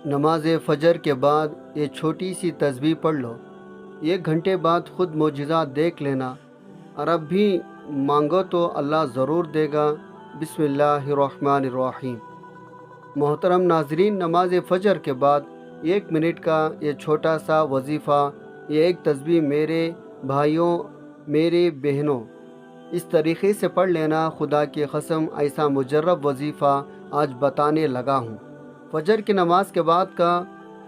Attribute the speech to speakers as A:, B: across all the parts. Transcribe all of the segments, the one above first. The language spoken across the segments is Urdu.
A: نماز فجر کے بعد یہ چھوٹی سی تسبیح پڑھ لو، 1 گھنٹے بعد خود معجزات دیکھ لینا، اور اب بھی مانگو تو اللہ ضرور دے گا۔ بسم اللہ الرحمن الرحیم۔ محترم ناظرین، نماز فجر کے بعد 1 منٹ کا یہ چھوٹا سا وظیفہ، یہ ایک تسبیح میرے بھائیوں، میری بہنوں، اس طریقے سے پڑھ لینا، خدا کی قسم ایسا مجرب وظیفہ آج بتانے لگا ہوں۔ فجر کی نماز کے بعد کا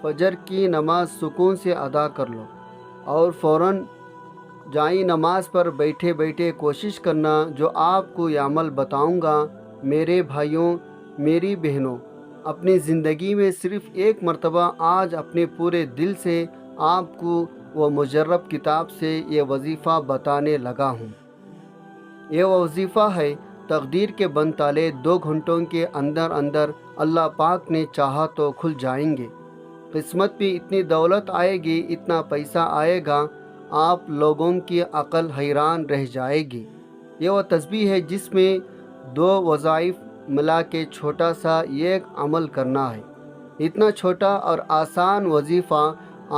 A: فجر کی نماز سکون سے ادا کر لو، اور فوراً جائیں نماز پر بیٹھے بیٹھے کوشش کرنا جو آپ کو یہ عمل بتاؤں گا۔ میرے بھائیوں، میری بہنوں، اپنی زندگی میں صرف ایک مرتبہ آج اپنے پورے دل سے آپ کو وہ مجرب کتاب سے یہ وظیفہ بتانے لگا ہوں۔ یہ وظیفہ ہے، تقدیر کے بند تالے 2 گھنٹوں کے اندر اندر اللہ پاک نے چاہا تو کھل جائیں گے۔ قسمت بھی اتنی دولت آئے گی، اتنا پیسہ آئے گا، آپ لوگوں کی عقل حیران رہ جائے گی۔ یہ وہ تسبیح ہے جس میں 2 وظائف ملا کے چھوٹا سا ایک عمل کرنا ہے۔ اتنا چھوٹا اور آسان وظیفہ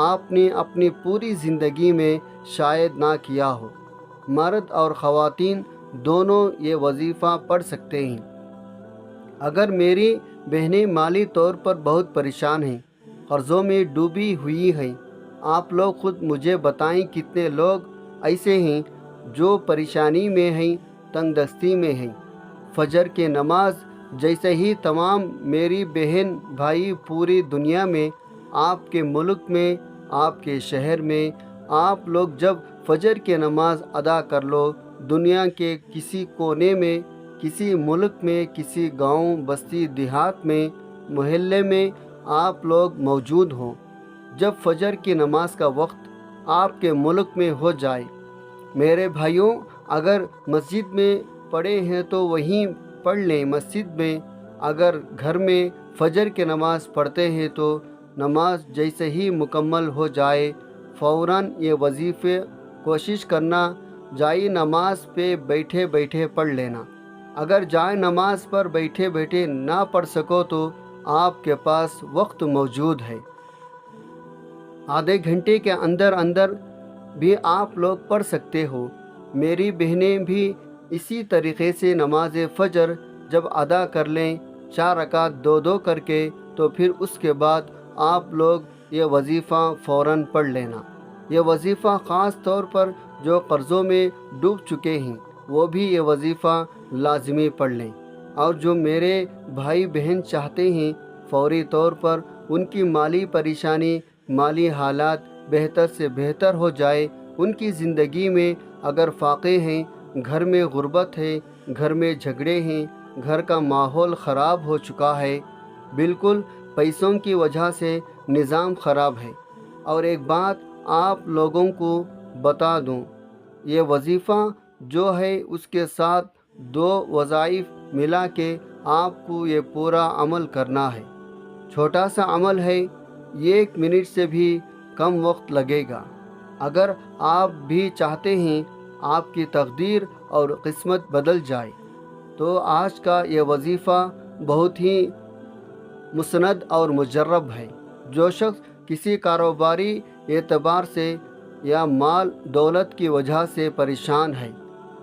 A: آپ نے اپنی پوری زندگی میں شاید نہ کیا ہو۔ مرد اور خواتین دونوں یہ وظیفہ پڑھ سکتے ہیں۔ اگر میری بہنیں مالی طور پر بہت پریشان ہیں، قرضوں میں ڈوبی ہوئی ہیں، آپ لوگ خود مجھے بتائیں کتنے لوگ ایسے ہیں جو پریشانی میں ہیں، تنگ دستی میں ہیں۔ فجر کی نماز جیسے ہی تمام میری بہن بھائی پوری دنیا میں، آپ کے ملک میں، آپ کے شہر میں، آپ لوگ جب فجر کی نماز ادا کر لو، دنیا کے کسی کونے میں، کسی ملک میں، کسی گاؤں بستی دیہات میں، محلے میں آپ لوگ موجود ہوں، جب فجر کی نماز کا وقت آپ کے ملک میں ہو جائے، میرے بھائیوں، اگر مسجد میں پڑھے ہیں تو وہیں پڑھ لیں مسجد میں، اگر گھر میں فجر کی نماز پڑھتے ہیں تو نماز جیسے ہی مکمل ہو جائے فوراً یہ وظیفے کوشش کرنا، جائے نماز پہ بیٹھے بیٹھے پڑھ لینا۔ اگر جائے نماز پر بیٹھے بیٹھے نہ پڑھ سکو تو آپ کے پاس وقت موجود ہے، ½ گھنٹے کے اندر اندر بھی آپ لوگ پڑھ سکتے ہو۔ میری بہنیں بھی اسی طریقے سے نماز فجر جب ادا کر لیں، 4 رکعت 2 کر کے، تو پھر اس کے بعد آپ لوگ یہ وظیفہ فوراً پڑھ لینا۔ یہ وظیفہ خاص طور پر جو قرضوں میں ڈوب چکے ہیں وہ بھی یہ وظیفہ لازمی پڑھ لیں، اور جو میرے بھائی بہن چاہتے ہیں فوری طور پر ان کی مالی پریشانی، مالی حالات بہتر سے بہتر ہو جائے، ان کی زندگی میں اگر فاقے ہیں، گھر میں غربت ہے، گھر میں جھگڑے ہیں، گھر کا ماحول خراب ہو چکا ہے، بالکل پیسوں کی وجہ سے نظام خراب ہے۔ اور ایک بات آپ لوگوں کو بتا دوں، یہ وظیفہ جو ہے اس کے ساتھ 2 وظائف ملا کے آپ کو یہ پورا عمل کرنا ہے۔ چھوٹا سا عمل ہے، 1 منٹ سے بھی کم وقت لگے گا۔ اگر آپ بھی چاہتے ہیں آپ کی تقدیر اور قسمت بدل جائے تو آج کا یہ وظیفہ بہت ہی مسند اور مجرب ہے۔ جو شخص کسی کاروباری اعتبار سے یا مال دولت کی وجہ سے پریشان ہے،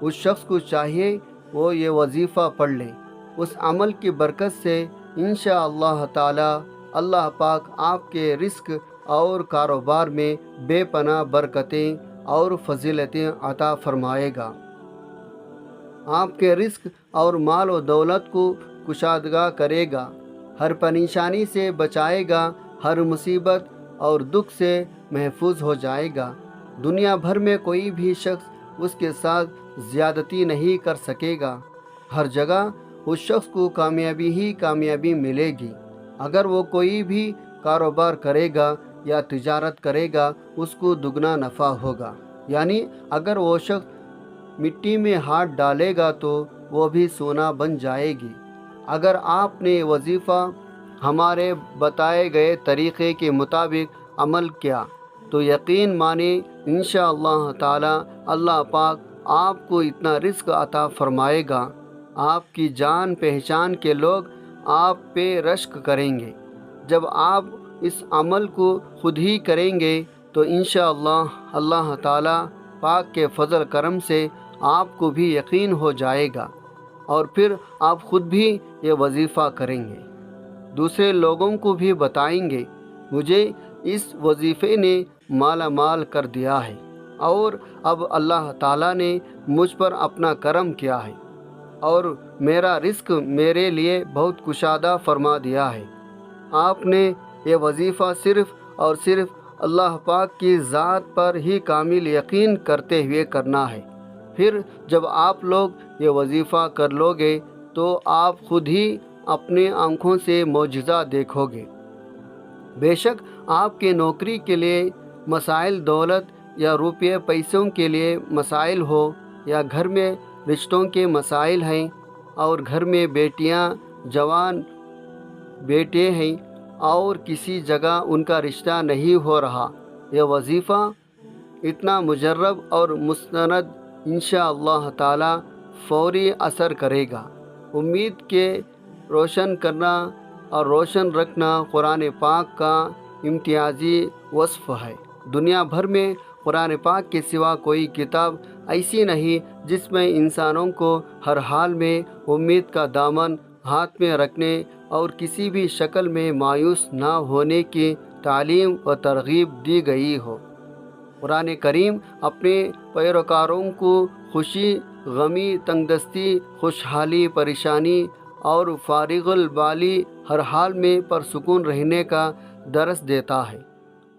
A: اس شخص کو چاہیے وہ یہ وظیفہ پڑھ لے۔ اس عمل کی برکت سے انشاءاللہ تعالی اللہ پاک آپ کے رزق اور کاروبار میں بے پناہ برکتیں اور فضیلتیں عطا فرمائے گا، آپ کے رزق اور مال و دولت کو کشادگاہ کرے گا، ہر پریشانی سے بچائے گا، ہر مصیبت اور دکھ سے محفوظ ہو جائے گا۔ دنیا بھر میں کوئی بھی شخص اس کے ساتھ زیادتی نہیں کر سکے گا، ہر جگہ اس شخص کو کامیابی ہی کامیابی ملے گی۔ اگر وہ کوئی بھی کاروبار کرے گا یا تجارت کرے گا، اس کو دگنا نفع ہوگا، یعنی اگر وہ شخص مٹی میں ہاتھ ڈالے گا تو وہ بھی سونا بن جائے گی۔ اگر آپ نے وظیفہ ہمارے بتائے گئے طریقے کے مطابق عمل کیا تو یقین مانیں انشاءاللہ تعالی اللہ پاک آپ کو اتنا رزق عطا فرمائے گا، آپ کی جان پہچان کے لوگ آپ پہ رشک کریں گے۔ جب آپ اس عمل کو خود ہی کریں گے تو انشاءاللہ اللہ تعالیٰ پاک کے فضل کرم سے آپ کو بھی یقین ہو جائے گا، اور پھر آپ خود بھی یہ وظیفہ کریں گے، دوسرے لوگوں کو بھی بتائیں گے مجھے اس وظیفے نے مالا مال کر دیا ہے، اور اب اللہ تعالیٰ نے مجھ پر اپنا کرم کیا ہے اور میرا رزق میرے لیے بہت کشادہ فرما دیا ہے۔ آپ نے یہ وظیفہ صرف اور صرف اللہ پاک کی ذات پر ہی کامل یقین کرتے ہوئے کرنا ہے۔ پھر جب آپ لوگ یہ وظیفہ کر لو گے تو آپ خود ہی اپنے آنکھوں سے معجزہ دیکھو گے۔ بے شک آپ کے نوکری کے لیے مسائل، دولت یا روپے پیسوں کے لیے مسائل ہو، یا گھر میں رشتوں کے مسائل ہیں اور گھر میں بیٹیاں، جوان بیٹے ہیں اور کسی جگہ ان کا رشتہ نہیں ہو رہا، یہ وظیفہ اتنا مجرب اور مستند انشاءاللہ تعالی فوری اثر کرے گا۔ امید کے روشن کرنا اور روشن رکھنا قرآن پاک کا امتیازی وصف ہے۔ دنیا بھر میں قرآن پاک کے سوا کوئی کتاب ایسی نہیں جس میں انسانوں کو ہر حال میں امید کا دامن ہاتھ میں رکھنے اور کسی بھی شکل میں مایوس نہ ہونے کی تعلیم و ترغیب دی گئی ہو۔ قرآن کریم اپنے پیروکاروں کو خوشی، غمی، تنگدستی، خوشحالی، پریشانی اور فارغ البالی ہر حال میں پرسکون رہنے کا درس دیتا ہے۔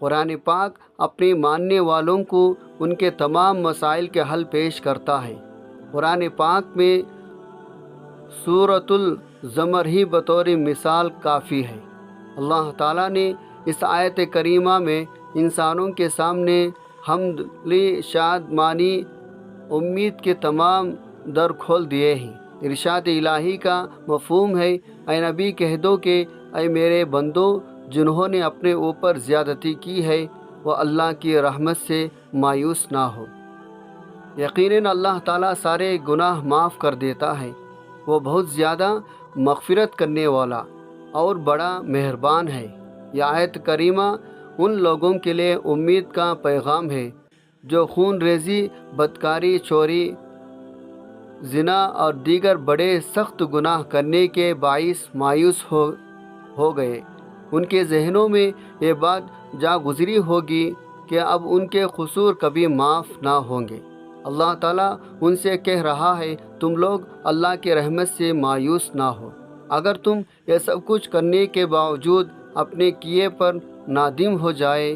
A: قرآن پاک اپنے ماننے والوں کو ان کے تمام مسائل کے حل پیش کرتا ہے۔ قرآن پاک میں سورۃ الزمر ہی بطور مثال کافی ہے۔ اللہ تعالیٰ نے اس آیت کریمہ میں انسانوں کے سامنے حمدلی، شادمانی، امید کے تمام در کھول دیے ہیں۔ ارشاد الہی کا مفہوم ہے، اے نبی کہہ دو کہ اے میرے بندو، جنہوں نے اپنے اوپر زیادتی کی ہے وہ اللہ کی رحمت سے مایوس نہ ہو۔ یقیناً اللہ تعالیٰ سارے گناہ معاف کر دیتا ہے، وہ بہت زیادہ مغفرت کرنے والا اور بڑا مہربان ہے۔ یہ آیت کریمہ ان لوگوں کے لیے امید کا پیغام ہے جو خون ریزی، بدکاری، چوری، زنا اور دیگر بڑے سخت گناہ کرنے کے باعث مایوس ہو گئے۔ ان کے ذہنوں میں یہ بات جا گزری ہوگی کہ اب ان کے قصور کبھی معاف نہ ہوں گے۔ اللہ تعالیٰ ان سے کہہ رہا ہے تم لوگ اللہ کی رحمت سے مایوس نہ ہو۔ اگر تم یہ سب کچھ کرنے کے باوجود اپنے کیے پر نادم ہو جائے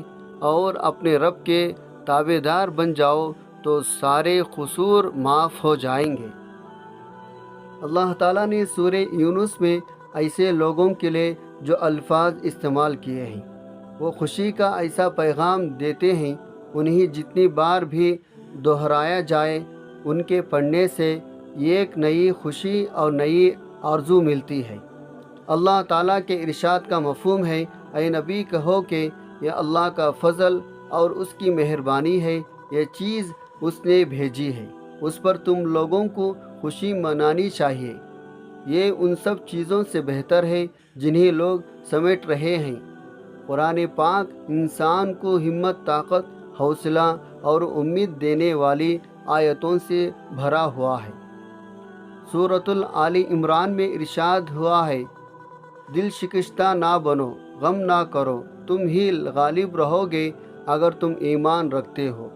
A: اور اپنے رب کے تابع دار بن جاؤ تو سارے قصور معاف ہو جائیں گے۔ اللہ تعالیٰ نے سورہ یونس میں ایسے لوگوں کے لیے جو الفاظ استعمال کیے ہیں وہ خوشی کا ایسا پیغام دیتے ہیں، انہیں جتنی بار بھی دہرایا جائے ان کے پڑھنے سے ایک نئی خوشی اور نئی آرزو ملتی ہے۔ اللہ تعالیٰ کے ارشاد کا مفہوم ہے، اے نبی کہو کہ یہ اللہ کا فضل اور اس کی مہربانی ہے، یہ چیز اس نے بھیجی ہے، اس پر تم لوگوں کو خوشی منانی چاہیے۔ یہ ان سب چیزوں سے بہتر ہے جنہیں لوگ سمیٹ رہے ہیں۔ قرآن پاک انسان کو ہمت، طاقت، حوصلہ اور امید دینے والی آیتوں سے بھرا ہوا ہے۔ سورۃ آل عمران میں ارشاد ہوا ہے، دل شکستہ نہ بنو، غم نہ کرو، تم ہی غالب رہو گے اگر تم ایمان رکھتے ہو۔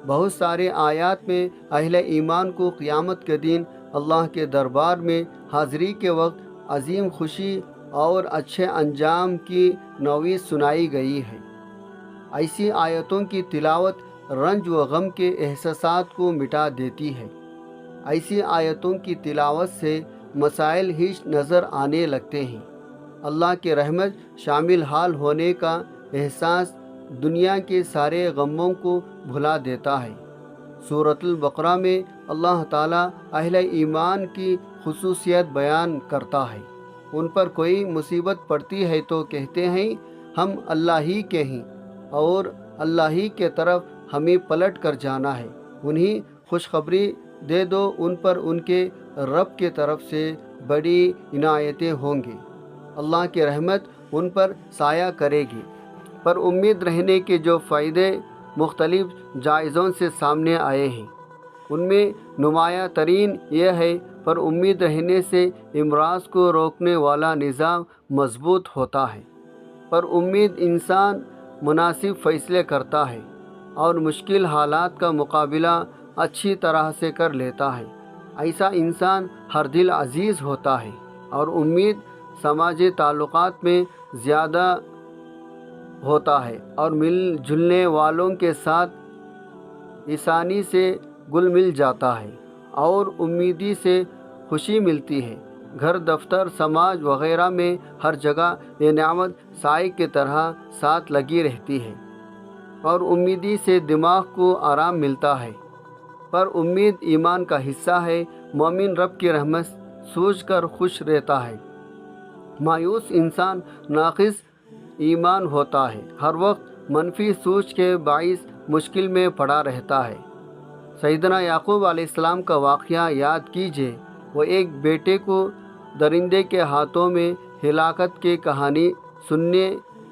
A: بہت سارے آیات میں اہل ایمان کو قیامت کے دن اللہ کے دربار میں حاضری کے وقت عظیم خوشی اور اچھے انجام کی نوید سنائی گئی ہے۔ ایسی آیتوں کی تلاوت رنج و غم کے احساسات کو مٹا دیتی ہے۔ ایسی آیتوں کی تلاوت سے مسائل ہیچ نظر آنے لگتے ہیں۔ اللہ کی رحمت شامل حال ہونے کا احساس دنیا کے سارے غموں کو بھلا دیتا ہے۔ سورۃ البقرہ میں اللہ تعالیٰ اہل ایمان کی خصوصیت بیان کرتا ہے۔ ان پر کوئی مصیبت پڑتی ہے تو کہتے ہیں ہم اللہ ہی کے ہیں اور اللہ ہی کے طرف ہمیں پلٹ کر جانا ہے۔ انہیں خوشخبری دے دو، ان پر ان کے رب کے طرف سے بڑی عنایتیں ہوں گی۔ اللہ کی رحمت ان پر سایہ کرے گی۔ پر امید رہنے کے جو فائدے مختلف جائزوں سے سامنے آئے ہیں، ان میں نمایاں ترین یہ ہے، پر امید رہنے سے امراض کو روکنے والا نظام مضبوط ہوتا ہے۔ پر امید انسان مناسب فیصلے کرتا ہے اور مشکل حالات کا مقابلہ اچھی طرح سے کر لیتا ہے۔ ایسا انسان ہر دل عزیز ہوتا ہے، اور امید سماجی تعلقات میں زیادہ ہوتا ہے اور مل جلنے والوں کے ساتھ آسانی سے گل مل جاتا ہے، اور امیدی سے خوشی ملتی ہے۔ گھر، دفتر، سماج وغیرہ میں ہر جگہ یہ نعمت سائے کی طرح ساتھ لگی رہتی ہے، اور امیدی سے دماغ کو آرام ملتا ہے۔ پر امید ایمان کا حصہ ہے۔ مومن رب کی رحمت سوچ کر خوش رہتا ہے۔ مایوس انسان ناقص ایمان ہوتا ہے، ہر وقت منفی سوچ کے باعث مشکل میں پڑا رہتا ہے۔ سیدنا یعقوب علیہ السلام کا واقعہ یاد کیجیے۔ وہ ایک بیٹے کو درندے کے ہاتھوں میں ہلاکت کی کہانی سننے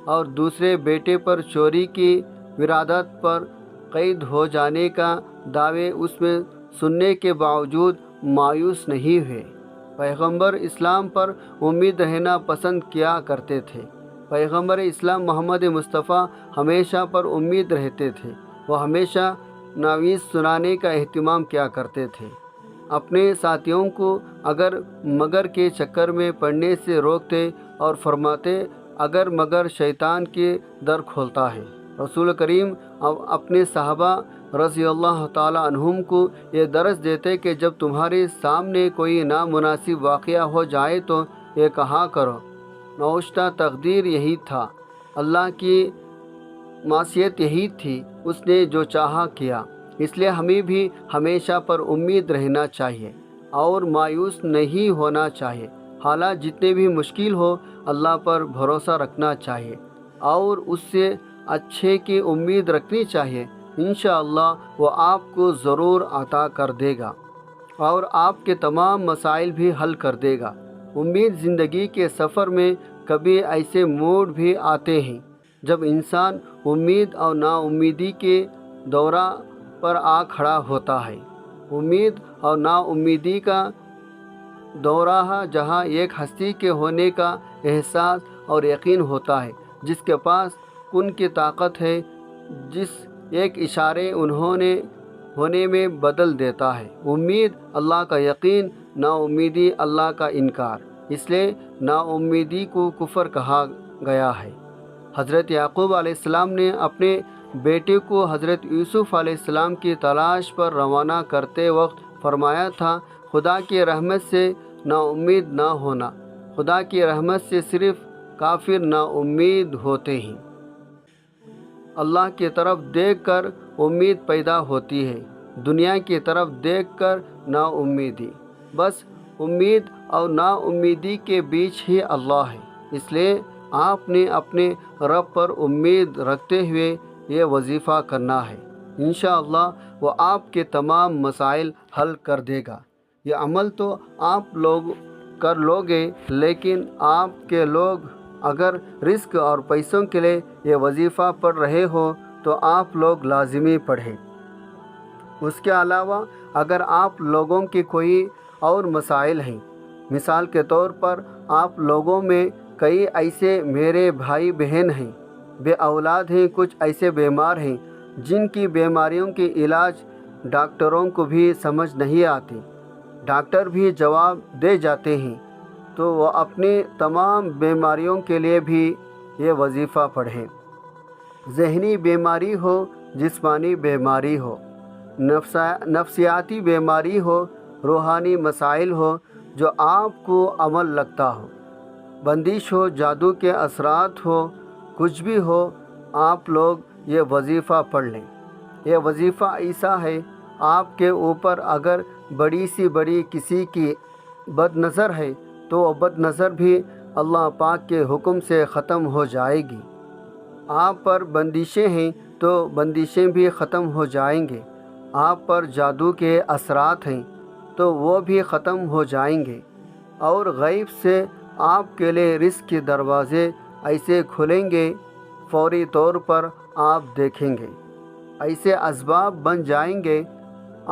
A: اور دوسرے بیٹے پر چوری کی واردات پر قید ہو جانے کا دعوے اس میں سننے کے باوجود مایوس نہیں ہوئے۔ پیغمبر اسلام پر امید رہنا پسند کیا کرتے تھے۔ پیغمبر اسلام محمد مصطفیٰ ہمیشہ پر امید رہتے تھے۔ وہ ہمیشہ ناویز سنانے کا اہتمام کیا کرتے تھے، اپنے ساتھیوں کو اگر مگر کے چکر میں پڑنے سے روکتے اور فرماتے اگر مگر شیطان کے در کھولتا ہے۔ رسول کریم اپنے صحابہ رضی اللہ تعالی عنہم کو یہ درس دیتے کہ جب تمہارے سامنے کوئی نامناسب واقعہ ہو جائے تو یہ کہا کرو، نوشتہ تقدیر یہی تھا، اللہ کی معصیت یہی تھی، اس نے جو چاہا کیا۔ اس لیے ہمیں بھی ہمیشہ پر امید رہنا چاہیے اور مایوس نہیں ہونا چاہیے۔ حالات جتنے بھی مشکل ہو، اللہ پر بھروسہ رکھنا چاہیے اور اس سے اچھے کی امید رکھنی چاہیے۔ انشاءاللہ وہ آپ کو ضرور عطا کر دے گا اور آپ کے تمام مسائل بھی حل کر دے گا۔ امید زندگی کے سفر میں کبھی ایسے موڑ بھی آتے ہیں جب انسان امید اور نا امیدی کے دورہ پر آ کھڑا ہوتا ہے۔ امید اور نا امیدی کا دورہ جہاں ایک ہستی کے ہونے کا احساس اور یقین ہوتا ہے، جس کے پاس کن کی طاقت ہے، جس ایک اشارے ہونے میں بدل دیتا ہے۔ امید اللہ کا یقین، نا امیدی اللہ کا انکار، اس لیے نا امیدی کو کفر کہا گیا ہے۔ حضرت یعقوب علیہ السلام نے اپنے بیٹے کو حضرت یوسف علیہ السلام کی تلاش پر روانہ کرتے وقت فرمایا تھا، خدا کی رحمت سے نا امید نہ ہونا۔ خدا کی رحمت سے صرف کافر نا امید ہوتے ہیں۔ اللہ کی طرف دیکھ کر امید پیدا ہوتی ہے، دنیا کی طرف دیکھ کر نا امیدی۔ بس امید اور نا امیدی کے بیچ ہی اللہ ہے۔ اس لیے آپ نے اپنے رب پر امید رکھتے ہوئے یہ وظیفہ کرنا ہے۔ انشاءاللہ وہ آپ کے تمام مسائل حل کر دے گا۔ یہ عمل تو آپ لوگ کر لوگے، لیکن آپ کے لوگ اگر رزق اور پیسوں کے لیے یہ وظیفہ پڑھ رہے ہو تو آپ لوگ لازمی پڑھیں۔ اس کے علاوہ اگر آپ لوگوں کے کوئی اور مسائل ہیں، مثال کے طور پر آپ لوگوں میں کئی ایسے میرے بھائی بہن ہیں، بے اولاد ہیں، کچھ ایسے بیمار ہیں جن کی بیماریوں کے علاج ڈاکٹروں کو بھی سمجھ نہیں آتی، ڈاکٹر بھی جواب دے جاتے ہیں، تو وہ اپنی تمام بیماریوں کے لیے بھی یہ وظیفہ پڑھیں۔ ذہنی بیماری ہو، جسمانی بیماری ہو، نفسیاتی بیماری ہو، روحانی مسائل ہو، جو آپ کو عمل لگتا ہو، بندش ہو، جادو کے اثرات ہو، کچھ بھی ہو، آپ لوگ یہ وظیفہ پڑھ لیں۔ یہ وظیفہ ایسا ہے، آپ کے اوپر اگر بڑی سی بڑی کسی کی بد نظر ہے تو وہ بد نظر بھی اللہ پاک کے حکم سے ختم ہو جائے گی۔ آپ پر بندشیں ہیں تو بندشیں بھی ختم ہو جائیں گے۔ آپ پر جادو کے اثرات ہیں تو وہ بھی ختم ہو جائیں گے، اور غیب سے آپ کے لیے رزق کے دروازے ایسے کھلیں گے فوری طور پر آپ دیکھیں گے، ایسے اسباب بن جائیں گے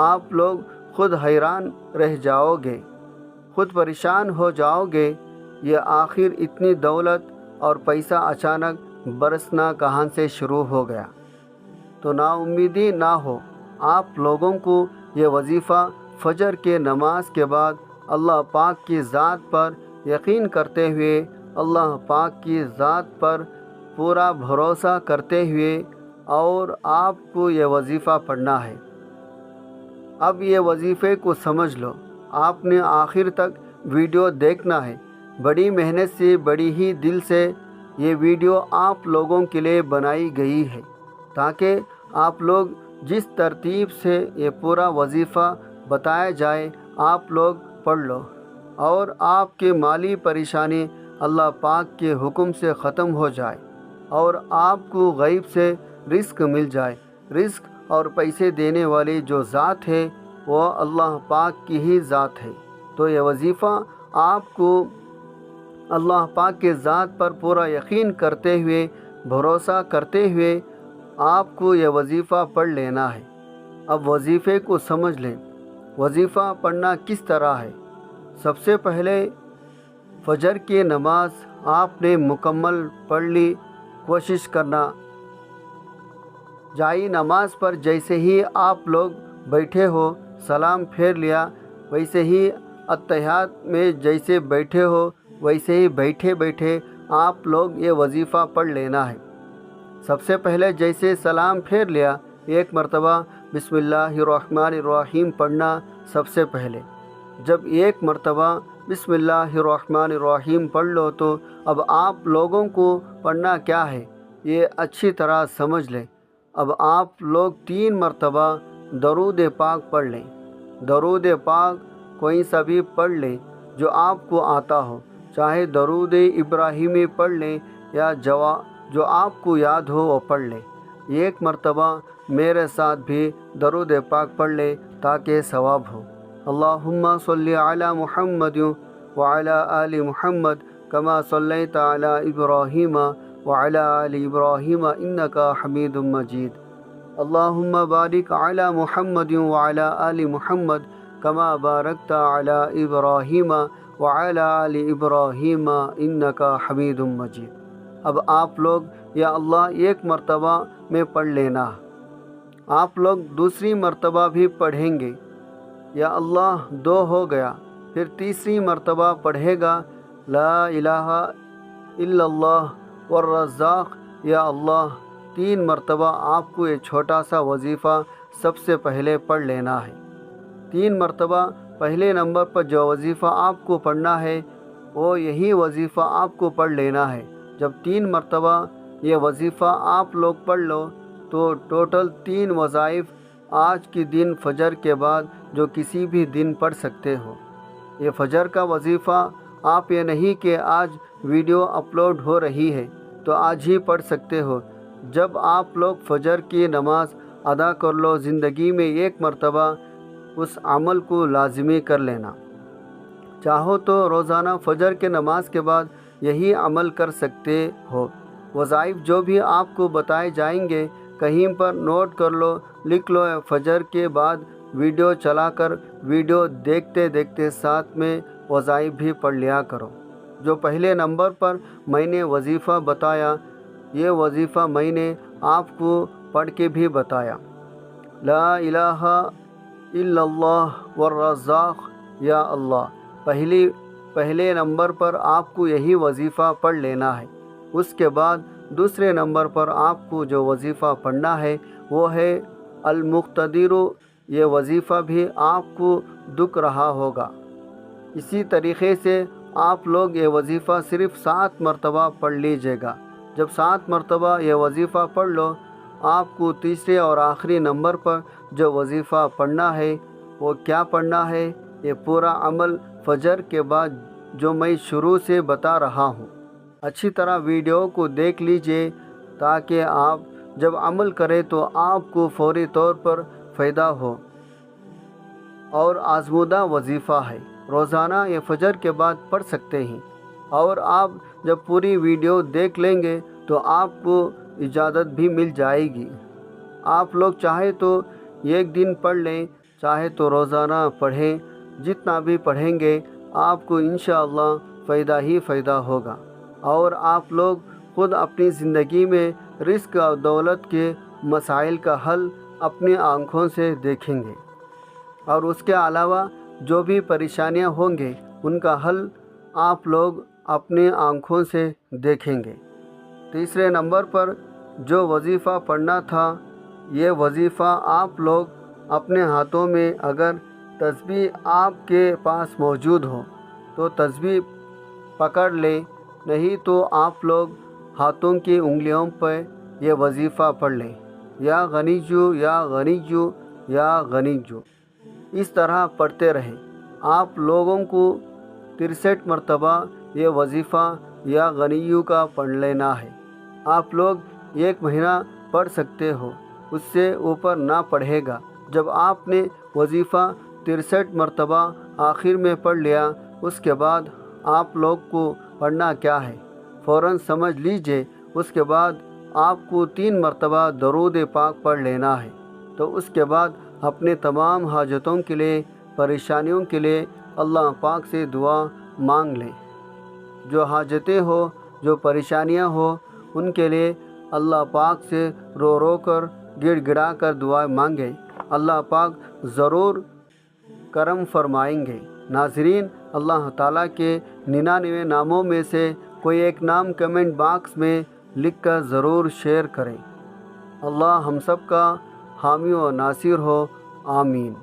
A: آپ لوگ خود حیران رہ جاؤ گے، خود پریشان ہو جاؤ گے، یہ آخر اتنی دولت اور پیسہ اچانک برسنا کہاں سے شروع ہو گیا؟ تو نا امیدی نہ ہو، آپ لوگوں کو یہ وظیفہ فجر کے نماز کے بعد اللہ پاک کی ذات پر یقین کرتے ہوئے، اللہ پاک کی ذات پر پورا بھروسہ کرتے ہوئے اور آپ کو یہ وظیفہ پڑھنا ہے۔ اب یہ وظیفے کو سمجھ لو، آپ نے آخر تک ویڈیو دیکھنا ہے، بڑی محنت سے، بڑی ہی دل سے یہ ویڈیو آپ لوگوں کے لیے بنائی گئی ہے تاکہ آپ لوگ جس ترتیب سے یہ پورا وظیفہ بتایا جائے آپ لوگ پڑھ لو اور آپ کے مالی پریشانی اللہ پاک کے حکم سے ختم ہو جائے اور آپ کو غیب سے رزق مل جائے۔ رزق اور پیسے دینے والی جو ذات ہے وہ اللہ پاک کی ہی ذات ہے۔ تو یہ وظیفہ آپ کو اللہ پاک کے ذات پر پورا یقین کرتے ہوئے، بھروسہ کرتے ہوئے آپ کو یہ وظیفہ پڑھ لینا ہے۔ اب وظیفے کو سمجھ لیں، وظیفہ پڑھنا کس طرح ہے۔ سب سے پہلے فجر کی نماز آپ نے مکمل پڑھ لی، کوشش کرنا جائے نماز پر جیسے ہی آپ لوگ بیٹھے ہو سلام پھیر لیا، ویسے ہی اتحیات میں جیسے بیٹھے ہو ویسے ہی بیٹھے بیٹھے آپ لوگ یہ وظیفہ پڑھ لینا ہے۔ سب سے پہلے جیسے سلام پھیر لیا، ایک مرتبہ بسم اللہ الرحمن الرحیم پڑھنا سب سے پہلے۔ جب ایک مرتبہ بسم اللہ الرحمن الرحیم پڑھ لو تو اب آپ لوگوں کو پڑھنا کیا ہے یہ اچھی طرح سمجھ لیں۔ اب آپ لوگ 3 مرتبہ درود پاک پڑھ لیں۔ درود پاک کوئی سا بھی پڑھ لیں جو آپ کو آتا ہو، چاہے درود ابراہیمی پڑھ لیں یا جو آپ کو یاد ہو وہ پڑھ لیں۔ ایک مرتبہ میرے ساتھ بھی درود پاک پڑھ لیں تاکہ ثواب ہو۔ اللہم صلی علی محمد وعلی آل محمد کما صلیت علی ابراہیم وعلی آل ابراہیم انک حمید مجید۔ اللہم بارک علی محمد وعلی آل محمد کما بارکت علی ابراہیم وعلی آل ابراہیم انک حمید مجید۔ اب آپ لوگ یا اللہ ایک مرتبہ میں پڑھ لینا، آپ لوگ دوسری مرتبہ بھی پڑھیں گے، یا اللہ 2 ہو گیا، پھر تیسری مرتبہ پڑھے گا لا الہ الا اللہ والرزاق یا اللہ۔ 3 مرتبہ آپ کو یہ چھوٹا سا وظیفہ سب سے پہلے پڑھ لینا ہے۔ 3 مرتبہ پہلے نمبر پر جو وظیفہ آپ کو پڑھنا ہے وہ یہی وظیفہ آپ کو پڑھ لینا ہے۔ جب 3 مرتبہ یہ وظیفہ آپ لوگ پڑھ لو تو ٹوٹل 3 وظائف آج کے دن فجر کے بعد جو کسی بھی دن پڑھ سکتے ہو۔ یہ فجر کا وظیفہ آپ یہ نہیں کہ آج ویڈیو اپلوڈ ہو رہی ہے تو آج ہی پڑھ سکتے ہو۔ جب آپ لوگ فجر کی نماز ادا کر لو، زندگی میں 1 مرتبہ اس عمل کو لازمی کر لینا۔ چاہو تو روزانہ فجر کے نماز کے بعد یہی عمل کر سکتے ہو۔ وظائف جو بھی آپ کو بتائے جائیں گے کہیں پر نوٹ کر لو، لکھ لو، فجر کے بعد ویڈیو چلا کر ویڈیو دیکھتے دیکھتے ساتھ میں وظائف بھی پڑھ لیا کرو۔ جو پہلے نمبر پر میں نے وظیفہ بتایا یہ وظیفہ میں نے آپ کو پڑھ کے بھی بتایا، لا الہ الا اللہ والرزاق یا اللہ۔ پہلے نمبر پر آپ کو یہی وظیفہ پڑھ لینا ہے۔ اس کے بعد دوسرے نمبر پر آپ کو جو وظیفہ پڑھنا ہے وہ ہے المقتدر۔ یہ وظیفہ بھی آپ کو دکھ رہا ہوگا۔ اسی طریقے سے آپ لوگ یہ وظیفہ صرف 7 مرتبہ پڑھ لیجیے گا۔ جب 7 مرتبہ یہ وظیفہ پڑھ لو، آپ کو تیسرے اور آخری نمبر پر جو وظیفہ پڑھنا ہے وہ کیا پڑھنا ہے؟ یہ پورا عمل فجر کے بعد جو میں شروع سے بتا رہا ہوں، اچھی طرح ویڈیو کو دیکھ لیجئے تاکہ آپ جب عمل کریں تو آپ کو فوری طور پر فائدہ ہو۔ اور آزمودہ وظیفہ ہے، روزانہ یہ فجر کے بعد پڑھ سکتے ہیں، اور آپ جب پوری ویڈیو دیکھ لیں گے تو آپ کو اجازت بھی مل جائے گی۔ آپ لوگ چاہے تو ایک دن پڑھ لیں، چاہے تو روزانہ پڑھیں، جتنا بھی پڑھیں گے آپ کو انشاءاللہ فائدہ ہی فائدہ ہوگا، اور آپ لوگ خود اپنی زندگی میں رزق اور دولت کے مسائل کا حل اپنی آنکھوں سے دیکھیں گے، اور اس کے علاوہ جو بھی پریشانیاں ہوں گے ان کا حل آپ لوگ اپنی آنکھوں سے دیکھیں گے۔ تیسرے نمبر پر جو وظیفہ پڑھنا تھا، یہ وظیفہ آپ لوگ اپنے ہاتھوں میں اگر تسبیح آپ کے پاس موجود ہو تو تسبیح پکڑ لیں، نہیں تو آپ لوگ ہاتھوں کی انگلیوں پہ یہ وظیفہ پڑھ لیں، یا غنیجو یا غنیجو یا غنیجو، اس طرح پڑھتے رہیں۔ آپ لوگوں کو 63 مرتبہ یہ وظیفہ یا غنیو کا پڑھ لینا ہے۔ آپ لوگ 1 مہینہ پڑھ سکتے ہو، اس سے اوپر نہ پڑھے گا۔ جب آپ نے وظیفہ 63 مرتبہ آخر میں پڑھ لیا، اس کے بعد آپ لوگ کو پڑھنا کیا ہے فوراً سمجھ لیجئے۔ اس کے بعد آپ کو 3 مرتبہ درود پاک پڑھ لینا ہے۔ تو اس کے بعد اپنے تمام حاجتوں کے لیے، پریشانیوں کے لیے اللہ پاک سے دعا مانگ لیں۔ جو حاجتیں ہو، جو پریشانیاں ہو، ان کے لیے اللہ پاک سے رو رو کر، گڑ گڑا کر دعا مانگیں، اللہ پاک ضرور کرم فرمائیں گے۔ ناظرین، اللہ تعالیٰ کے 99 ناموں میں سے کوئی ایک نام کمنٹ باکس میں لکھ کر ضرور شیئر کریں۔ اللہ ہم سب کا حامی و ناصر ہو، آمین۔